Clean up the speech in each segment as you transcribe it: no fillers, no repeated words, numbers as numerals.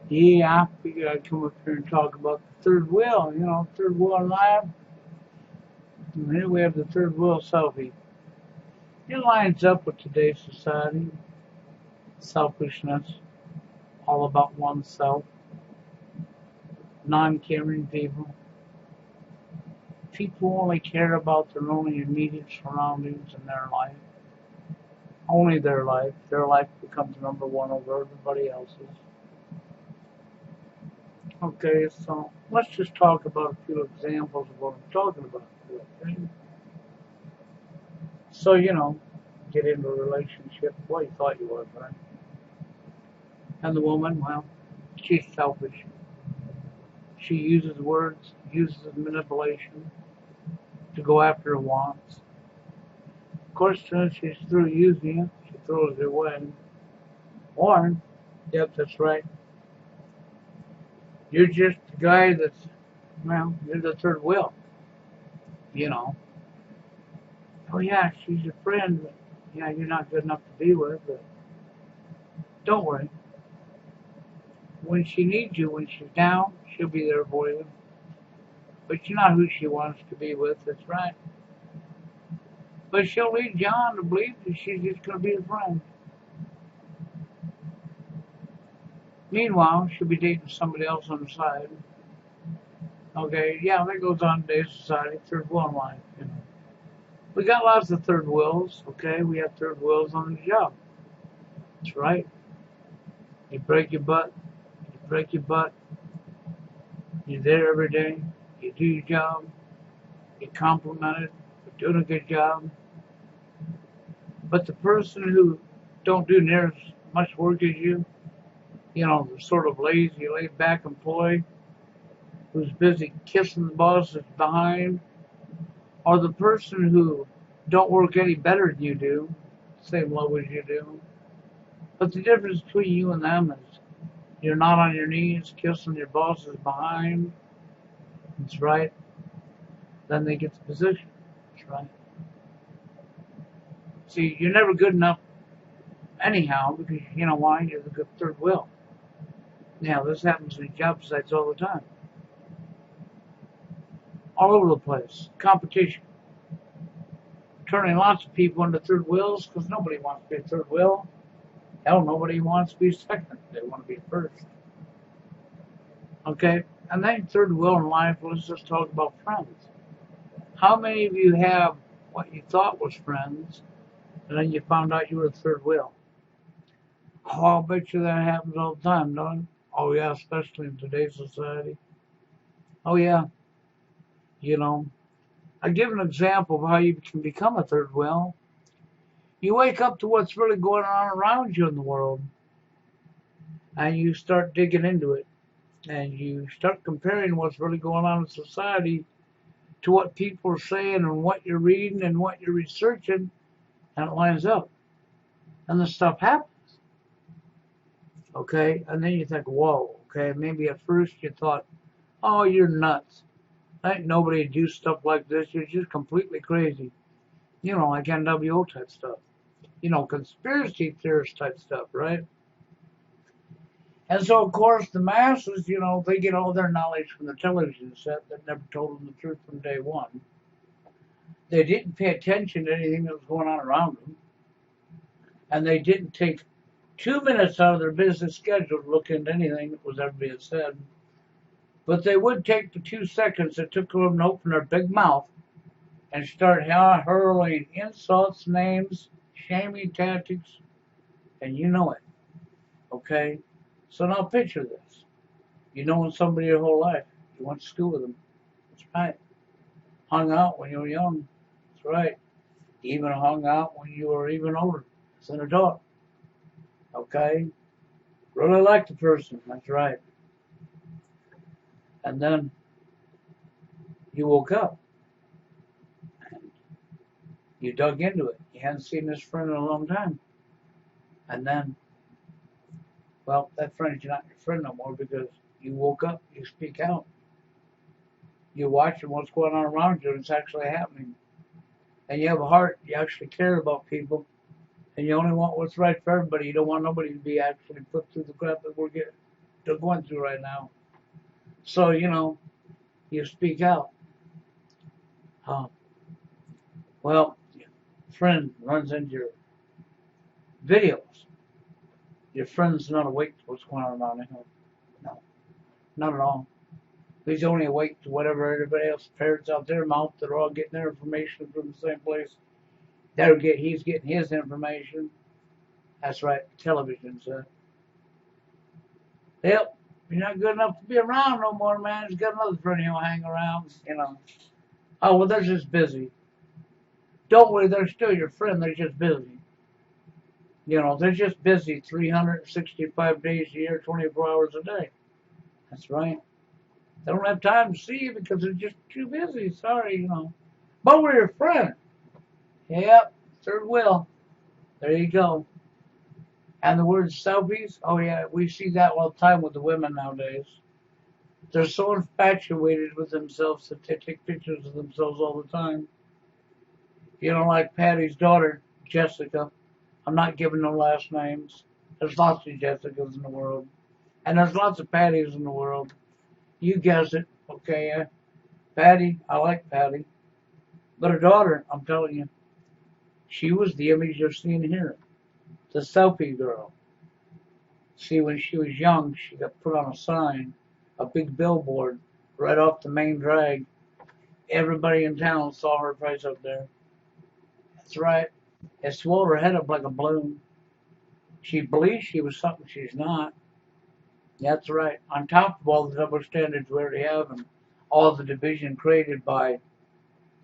Yeah, I figured I'd come up here and talk about the third wheel. You know, third wheel in life. And here we have the third wheel selfie. It lines up with today's society. Selfishness, all about oneself, non-caring people. People only care about their own immediate surroundings in their life. Only their life. Their life becomes number one over everybody else's. Okay, so let's just talk about a few examples of what I'm talking about. Okay? So, get into a relationship. Well, you thought you was, right? And the woman, well, she's selfish. She uses words, uses manipulation to go after her wants. Of course, as soon as she's through using it, she throws it away. Or, yep, that's right. You're just the guy that's, well, you're the third wheel. You know. Oh yeah, she's your friend, but yeah, you're not good enough to be with. But don't worry. When she needs you, when she's down, she'll be there for you. But you're not who she wants to be with. That's right. But she'll lead you on to believe that she's just going to be a friend. Meanwhile, she'll be dating somebody else on the side. Okay, yeah, that goes on in today's society. Third wheel in life. We got lots of third wheels. Okay, we have third wheels on the job. That's right. You break your butt. You break your butt. You're there every day. You do your job. You're complimented for doing a good job. But the person who don't do near as much work as you, the sort of lazy, laid back employee who's busy kissing the boss's behind, or the person who don't work any better than you do, same level as you do. But the difference between you and them is you're not on your knees kissing your boss's behind. That's right. Then they get the position. That's right. See, you're never good enough anyhow because you know why? You're the good third wheel. Now, this happens in job sites all the time. All over the place. Competition. Turning lots of people into third wheels because nobody wants to be a third wheel. Hell, nobody wants to be second. They want to be first. Okay? And then third wheel in life, let's just talk about friends. How many of you have what you thought was friends and then you found out you were a third wheel? Oh, I'll bet you that happens all the time, don't it? Oh, yeah, especially in today's society. Oh, yeah. You know, I give an example of how you can become a third wheel. You wake up to what's really going on around you in the world, and you start digging into it, and you start comparing what's really going on in society to what people are saying and what you're reading and what you're researching, and it lines up, and the stuff happens. Okay, and then you think, whoa, okay, maybe at first you thought, oh, you're nuts. Ain't nobody do stuff like this. You're just completely crazy. Like NWO type stuff. Conspiracy theorist type stuff, right? And so, of course, the masses, they get all their knowledge from the television set that never told them the truth from day one. They didn't pay attention to anything that was going on around them. And they didn't take 2 minutes out of their business schedule to look into anything that was ever being said. But they would take the 2 seconds it took them to open their big mouth and start hurling insults, names, shaming tactics, and you know it. Okay? So now picture this. You know somebody your whole life. You went to school with them. That's right. Hung out when you were young. That's right. Even hung out when you were even older as an adult. Okay? Really liked the person. That's right. And then you woke up and you dug into it. You hadn't seen this friend in a long time. And then, well, that friend's not your friend no more because you woke up, you speak out. You're watching what's going on around you and it's actually happening. And you have a heart, you actually care about people, and you only want what's right for everybody. You don't want nobody to be actually put through the crap that we're getting. they're going through right now. So, you speak out. Uh, well, friend runs into your videos. Your friend's not awake to what's going on around him. No, not at all. He's only awake to whatever everybody else parrots out their mouth. They're all getting their information from the same place. He's getting his information. That's right, television, sir. Yep, you're not good enough to be around no more, man. He's got another friend he'll hang around. Oh, well, they're just busy. Don't worry, they're still your friend. They're just busy. They're just busy 365 days a year, 24 hours a day. That's right. They don't have time to see you because they're just too busy. Sorry. But we're your friend. Yep, third wheel. There you go. And the word selfies, oh yeah, we see that all the time with the women nowadays. They're so infatuated with themselves that they take pictures of themselves all the time. Like Patty's daughter, Jessica. I'm not giving no last names. There's lots of Jessicas in the world. And there's lots of Pattys in the world. You guess it, okay? Patty, I like Patty. But her daughter, I'm telling you, she was the image you're seeing here. The selfie girl. See, when she was young, she got put on a sign, a big billboard, right off the main drag. Everybody in town saw her face up there. That's right. It swelled her head up like a balloon. She believes she was something she's not. That's right. On top of all the double standards we already have and all the division created by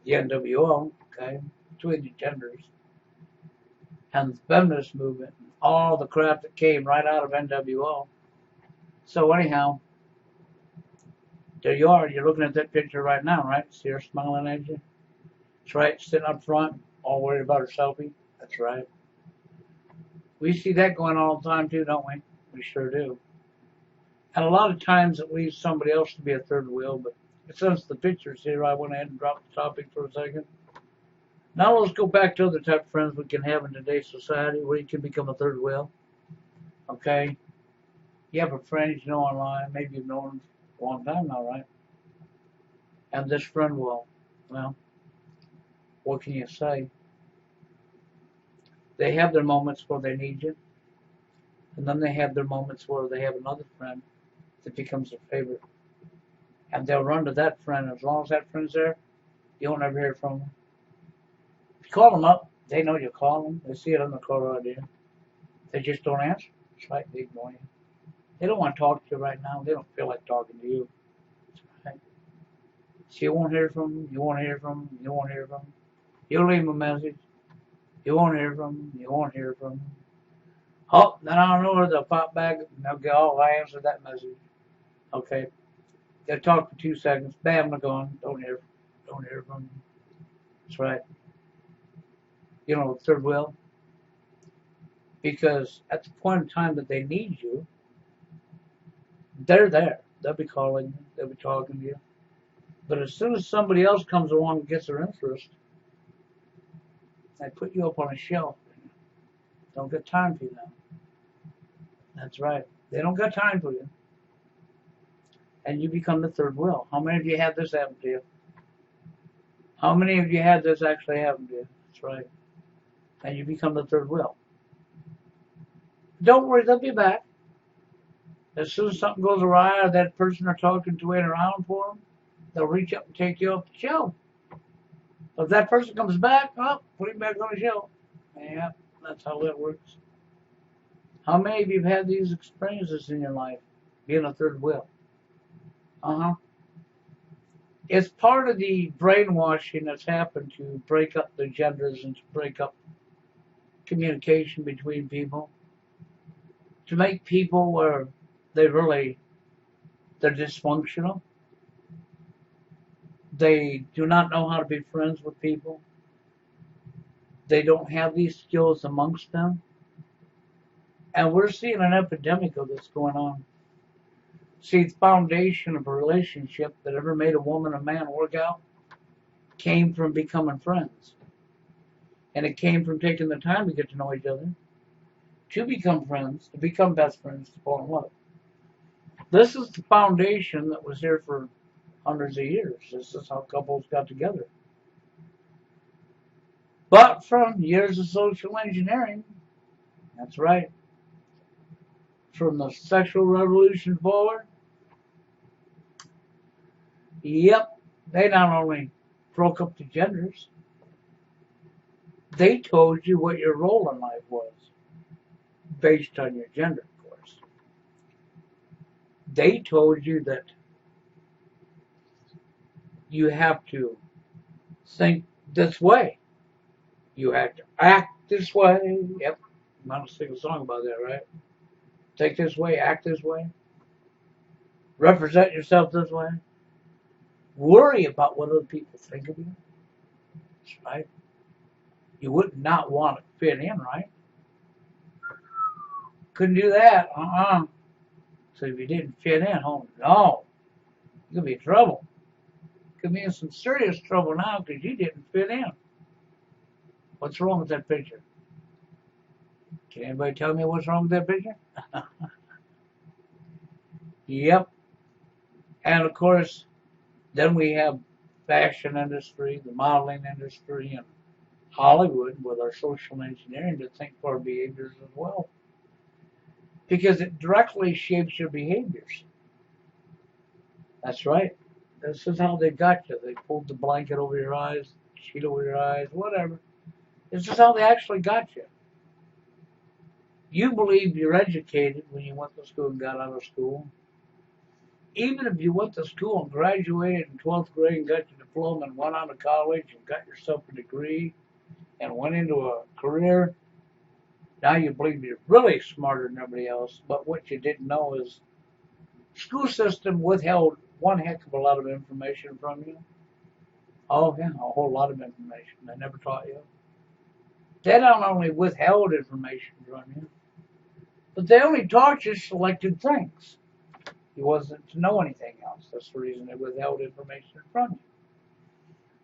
the NWO, okay, between the genders, and the feminist movement, and all the crap that came right out of NWO. So anyhow, there you are. You're looking at that picture right now, right? See her smiling at you? That's right. Sitting up front, all worried about her selfie. That's right. We see that going on all the time too, don't we? We sure do. And a lot of times it leaves somebody else to be a third wheel, but since the picture's here, I went ahead and dropped the topic for a second. Now let's go back to other type of friends we can have in today's society where you can become a third wheel. Okay? You have a friend you know online, maybe you've known him for a long time now, right? And this friend will, well, what can you say? They have their moments where they need you, and then they have their moments where they have another friend that becomes a favorite. And they'll run to that friend. As long as that friend's there, you won't ever hear from them. If you call them up, they know you call them. They see it on the caller ID. They just don't answer. It's like they ignore you. They don't want to talk to you right now. They don't feel like talking to you. Right. So you won't hear from them. You won't hear from them. You won't hear from them. You'll leave them a message. You won't hear from them. You won't hear from them. Oh, then I don't know where they'll pop back and they'll go, oh, I answered that message. Okay. They'll talk for 2 seconds. Bam, they're gone. Don't hear from them. That's right. Third wheel. Because at the point in time that they need you, they're there. They'll be calling you. They'll be talking to you. But as soon as somebody else comes along and gets their interest, they put you up on a shelf. Don't get time for you now. That's right. They don't got time for you. And you become the third wheel. How many of you had this happen to you? How many of you had this actually happen to you? That's right. And you become the third wheel. Don't worry, they'll be back. As soon as something goes awry or that person they're talking to ain't around for them, they'll reach up and take you off the shelf. If that person comes back, put him back on the shelf. Yeah, that's how that works. How many of you have had these experiences in your life, being a third wheel? It's part of the brainwashing that's happened to break up the genders and to break up communication between people. To make people where they're dysfunctional. They do not know how to be friends with people. They don't have these skills amongst them. And we're seeing an epidemic of this going on. See, the foundation of a relationship that ever made a woman and man work out came from becoming friends. And it came from taking the time to get to know each other, to become friends, to become best friends, to fall in love. This is the foundation that was here for hundreds of years. This is how couples got together. But from years of social engineering, that's right, from the sexual revolution forward, yep, they not only broke up the genders, they told you what your role in life was, based on your gender, of course. They told you that you have to think this way. You have to act this way. Yep, I'm going to sing a song about that, right? Think this way, act this way, represent yourself this way, worry about what other people think of you. That's right. You would not want to fit in, right? Couldn't do that. So if you didn't fit in, oh no, you'll be in trouble. Could be in some serious trouble now because you didn't fit in. What's wrong with that picture? Can anybody tell me what's wrong with that picture? Yep. And of course, then we have fashion industry, the modeling industry, and Hollywood with our social engineering to think for our behaviors as well. Because it directly shapes your behaviors. That's right. This is how they got you. They pulled the blanket over your eyes, sheet over your eyes, whatever. This is how they actually got you. You believe you're educated when you went to school and got out of school. Even if you went to school and graduated in 12th grade and got your diploma and went on to college and got yourself a degree and went into a career, now you believe you're really smarter than everybody else. But what you didn't know is the school system withheld one heck of a lot of information from you. Oh, yeah, a whole lot of information they never taught you. They not only withheld information from you, but they only taught you selected things. You wasn't to know anything else. That's the reason they withheld information from you.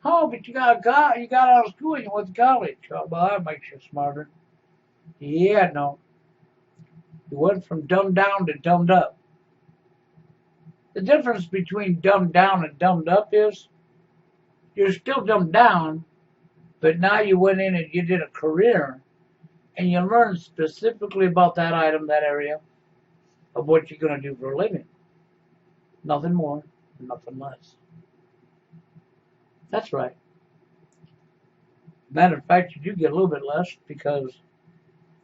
Oh, but you got out of school and you went to college. Oh, well, that makes you smarter. Yeah, no. You went from dumbed down to dumbed up. The difference between dumbed down and dumbed up is you're still dumbed down, but now you went in and you did a career and you learned specifically about that item, that area of what you're going to do for a living. Nothing more, nothing less. That's right. Matter of fact, you do get a little bit less because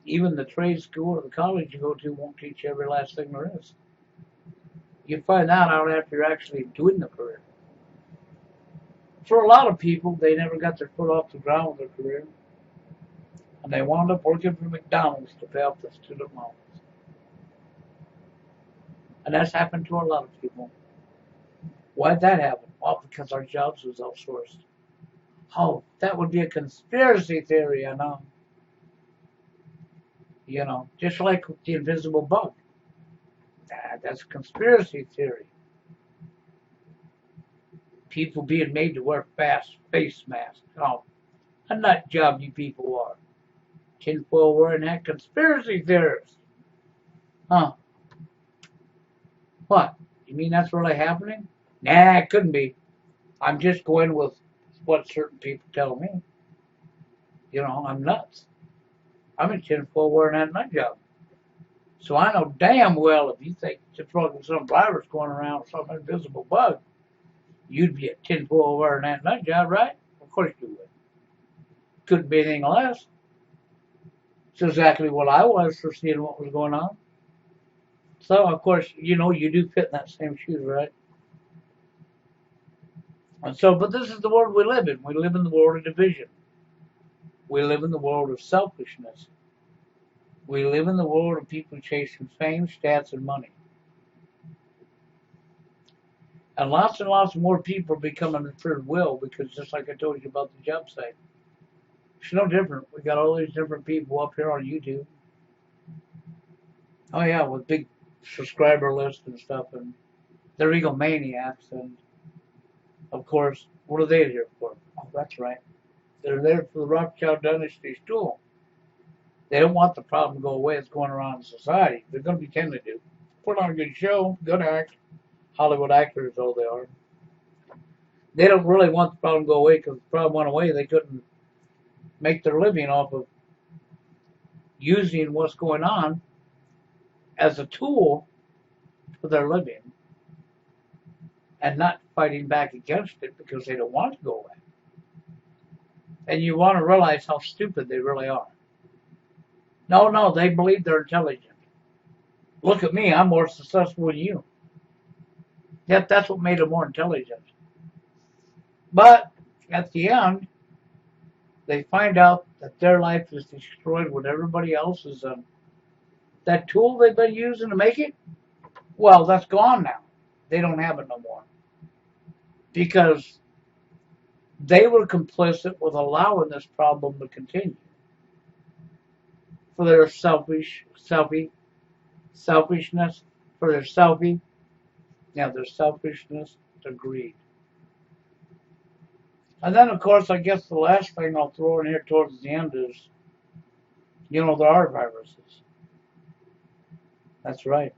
even the trade school or the college you go to won't teach you every last thing there is. You find that out after you're actually doing the career. For a lot of people, they never got their foot off the ground with their career. And they wound up working for McDonald's to pay off the student loans. And that's happened to a lot of people. Why'd that happen? Well, because our jobs was outsourced. Oh, that would be a conspiracy theory, I know. You know, just like the invisible bug. That's a conspiracy theory. People being made to wear fast face masks. Oh, a nut job you people are. Tinfoil wearing that conspiracy theorists. Huh. What? You mean that's really happening? Nah, it couldn't be. I'm just going with what certain people tell me. You know, I'm nuts. I'm in tinfoil wearing that nut job. So I know damn well if you think there's some virus going around, some invisible bug, you'd be a tinfoil wearing that nut job, right? Of course you would. Couldn't be anything less. It's exactly what I was for seeing what was going on. So, of course, you know, you do fit in that same shoes, right? And so, but this is the world we live in. We live in the world of division. We live in the world of selfishness. We live in the world of people chasing fame, stats, and money. And lots more people are becoming a third will because just like I told you about the job site. It's no different. We got all these different people up here on YouTube. Oh yeah, with big subscriber lists and stuff, and they're egomaniacs, and of course, what are they here for? Oh, that's right. They're there for the Rothschild dynasty's tool. They don't want the problem to go away that's going around in society. They're going to pretend to do. put on a good show, good act. Hollywood actors, though they are. They don't really want the problem to go away because if the problem went away, they couldn't make their living off of using what's going on as a tool for their living and not fighting back against it because they don't want it to go away. And you want to realize how stupid they really are. No, they believe they're intelligent. Look at me, I'm more successful than you. Yet that's what made them more intelligent. But at the end, they find out that their life is destroyed with everybody else's. That tool they've been using to make it, well, that's gone now. They don't have it no more. Because they were complicit with allowing this problem to continue. For their selfishness, for their their selfishness, their greed. And then, of course, I guess the last thing I'll throw in here towards the end is, there are viruses. That's right.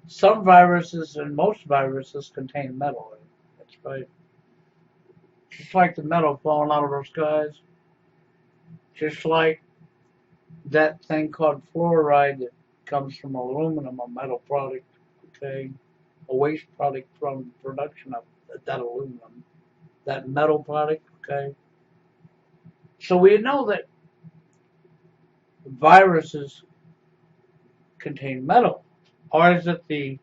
Some viruses and most viruses contain metal. That's right. Just like the metal falling out of our skies. Just like that thing called fluoride that comes from aluminum, a metal product, okay? A waste product from production of that aluminum, that metal product, okay? So we know that viruses contain metal. Or is it it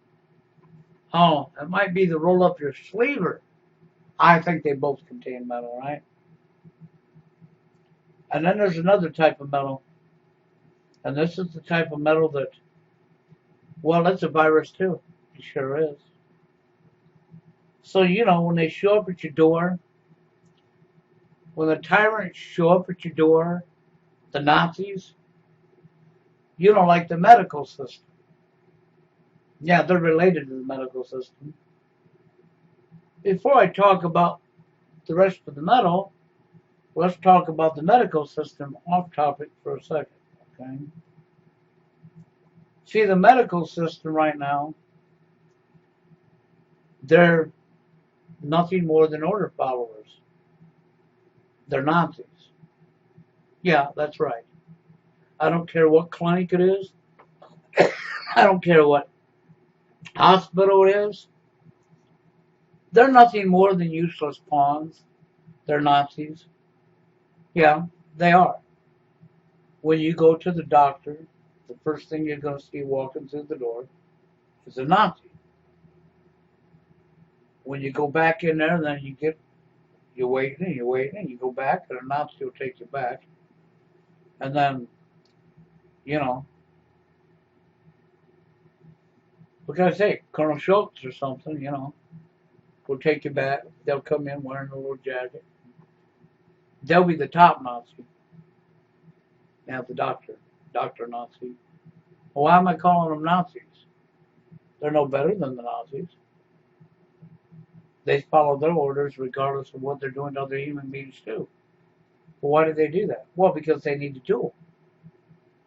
might be the roll up your sleever. I think they both contain metal, right? And then there's another type of metal. And this is the type of metal that, well, it's a virus too. It sure is. So, when they show up at your door, when the tyrants show up at your door, the Nazis, like the medical system. Yeah, they're related to the medical system. Before I talk about the rest of the metal, let's talk about the medical system off topic for a second, okay? See, the medical system right now, they're nothing more than order followers. They're Nazis. Yeah, that's right. I don't care what clinic it is. I don't care what hospital it is. They're nothing more than useless pawns. They're Nazis. Yeah, they are. When you go to the doctor, the first thing you're going to see walking through the door is a Nazi. When you go back in there, then you're waiting, and you go back, and a Nazi will take you back. And then, what can I say? Colonel Schultz or something, will take you back. They'll come in wearing a little jacket. They'll be the top Nazi. Now the Dr. Nazi. Well, why am I calling them Nazis? They're no better than the Nazis. They follow their orders regardless of what they're doing to other human beings too. Well, why do they do that? Well, because they need the tool.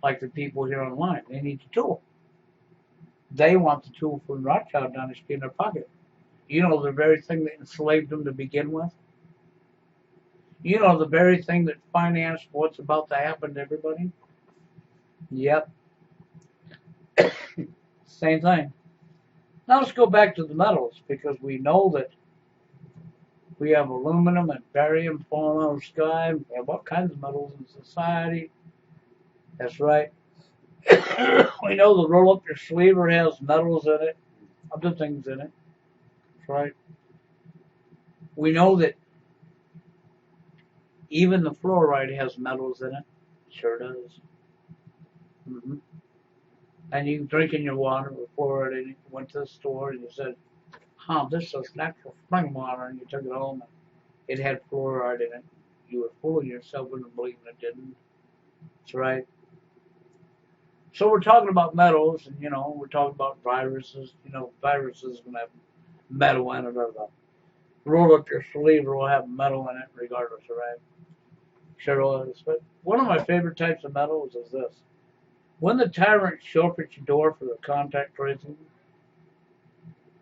Like the people here online, they need the tool. They want the tool from Rothschild dynasty in their pocket. The very thing that enslaved them to begin with. The very thing that financed what's about to happen to everybody. Yep. Same thing. Now let's go back to the metals because we know that we have aluminum and barium falling out of the sky. We have all kinds of metals in society. That's right. We know the roll up your sleever has metals in it, other things in it. That's right. We know that even the fluoride has metals in it. Sure does. Mm-hmm. And you can drink in your water with fluoride in it. You went to the store and you said, this is natural spring water, and you took it home and it had fluoride in it. You were fooling yourself into believing it didn't. That's right. So we're talking about metals, and we're talking about viruses. Viruses can have metal in it, or the roll up your sleeve will have metal in it, regardless, right? Sure is. But one of my favorite types of metals is this. When the tyrants show up at your door for the contact tracing,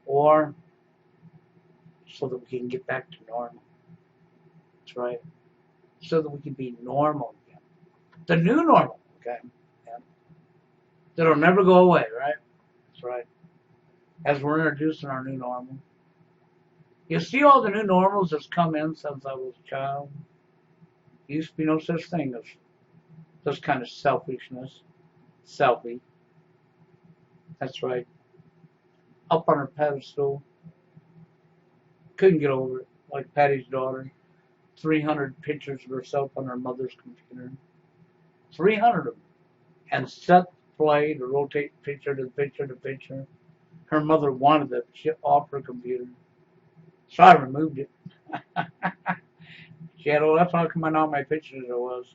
or so that we can get back to normal. That's right. So that we can be normal again. The new normal, okay? Yeah. That'll never go away, right? That's right. As we're introducing our new normal. You see all the new normals that's come in since I was a child? There used to be no such thing as this kind of selfishness. Selfie. That's right. Up on her pedestal. Couldn't get over it. Like Patty's daughter. 300 pictures of herself on her mother's computer. 300 of them. And set play to rotate picture to picture to picture. Her mother wanted that shit off her computer. So I removed it. She had, that's how come I know how many pictures there was.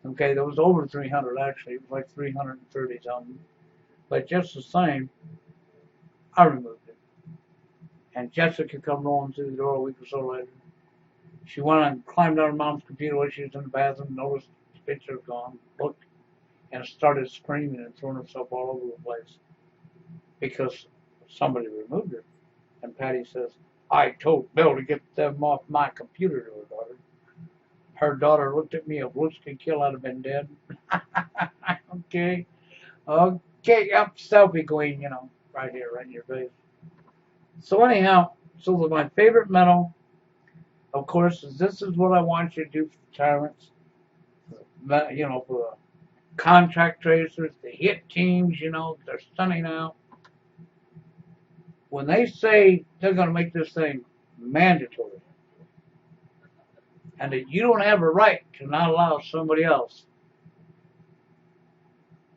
Okay, there was over 300 actually. It was like 330 something. But just the same, I removed it. And Jessica come rolling through the door a week or so later. She went and climbed on her mom's computer while she was in the bathroom, noticed the picture gone, looked, and started screaming and throwing herself all over the place because somebody removed her. And Patty says, I told Bill to get them off my computer to her daughter. Her daughter looked at me, if looks could kill, I'd have been dead. Okay. Okay, yep, selfie queen, you know, right here, right in your face. So anyhow, so my favorite medal, of course, is this is what I want you to do for tyrants. You know, for the contract tracers, the hit teams, you know, they're stunning out. When they say they're going to make this thing mandatory, and that you don't have a right to not allow somebody else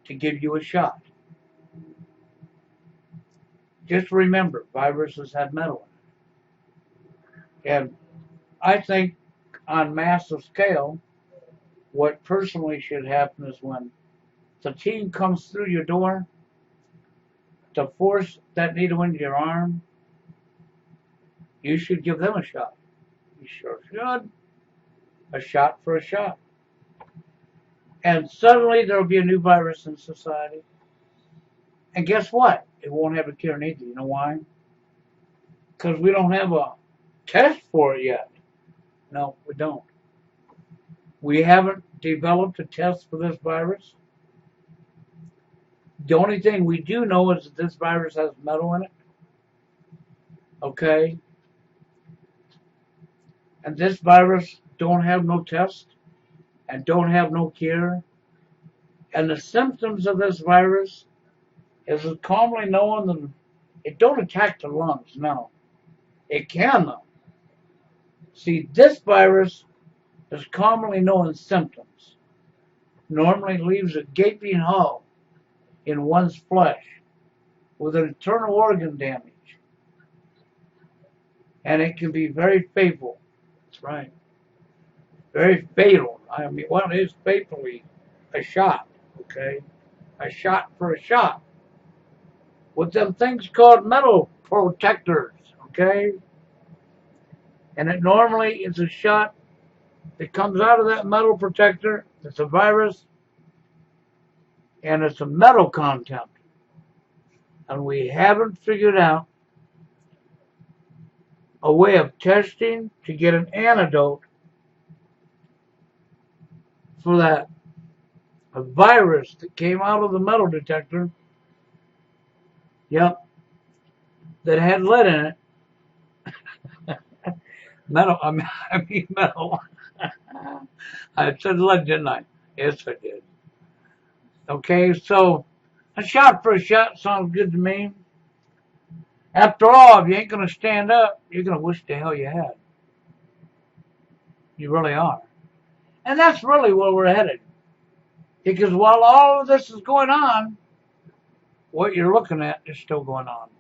to give you a shot. Just remember, viruses have metal in it. And I think on massive scale, what personally should happen is when the team comes through your door to force that needle into your arm, you should give them a shot. You sure should. A shot for a shot. And suddenly there will be a new virus in society. And guess what? It won't have a cure neither. You know why? Because we don't have a test for it yet. No, we don't. We haven't developed a test for this virus. The only thing we do know is that this virus has metal in it. Okay? And this virus don't have no test and don't have no cure. And the symptoms of this virus is commonly known that it don't attack the lungs, no. It can though. See, this virus is commonly known as symptoms. Normally leaves a gaping hole in one's flesh with an internal organ damage. And it can be very fatal. That's right. Very fatal. I mean, well, it is fatally a shot, okay? A shot for a shot. With them things called metal protectors, okay? And it normally is a shot that comes out of that metal protector. It's a virus, and it's a metal content. And we haven't figured out a way of testing to get an antidote for that a virus that came out of the metal detector. Yep, that had lead in it. Metal, I mean metal. I said lead, didn't I? Yes, I did. Okay, so a shot for a shot sounds good to me. After all, if you ain't going to stand up, you're going to wish the hell you had. You really are. And that's really where we're headed. Because while all of this is going on, what you're looking at is still going on.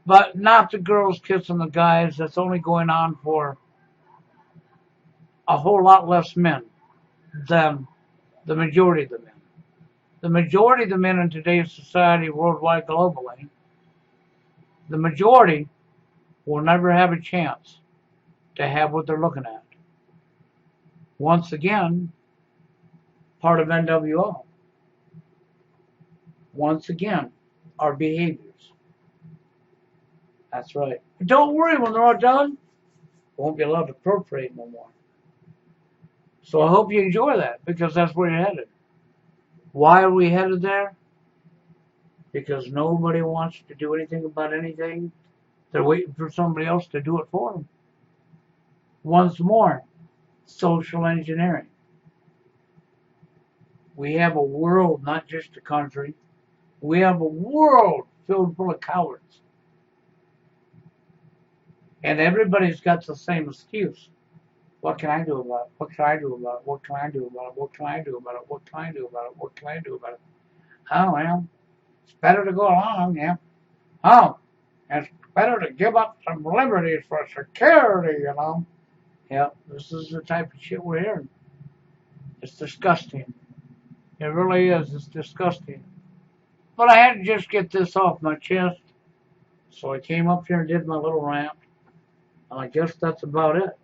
But not the girls kissing the guys. That's only going on for a whole lot less men than the majority of the men. The majority of the men in today's society, worldwide, globally, the majority will never have a chance to have what they're looking at. Once again, part of NWO. Once again, our behaviors. That's right. But don't worry, when they're all done, we won't be allowed to procreate no more. So I hope you enjoy that, because that's where you're headed. Why are we headed there? Because nobody wants to do anything about anything. They're waiting for somebody else to do it for them. Once more, social engineering. We have a world, not just a country. We have a world filled full of cowards. And everybody's got the same excuse. What can I do about it? What can I do about it? What can I do about it? What can I do about it? What can I do about it? What can I do about it? Oh, well, it's better to go along, yeah. Oh, it's better to give up some liberties for security, you know. Yeah, this is the type of shit we're hearing. It's disgusting. It really is. It's disgusting. But I had to just get this off my chest. So I came up here and did my little rant. And I guess that's about it.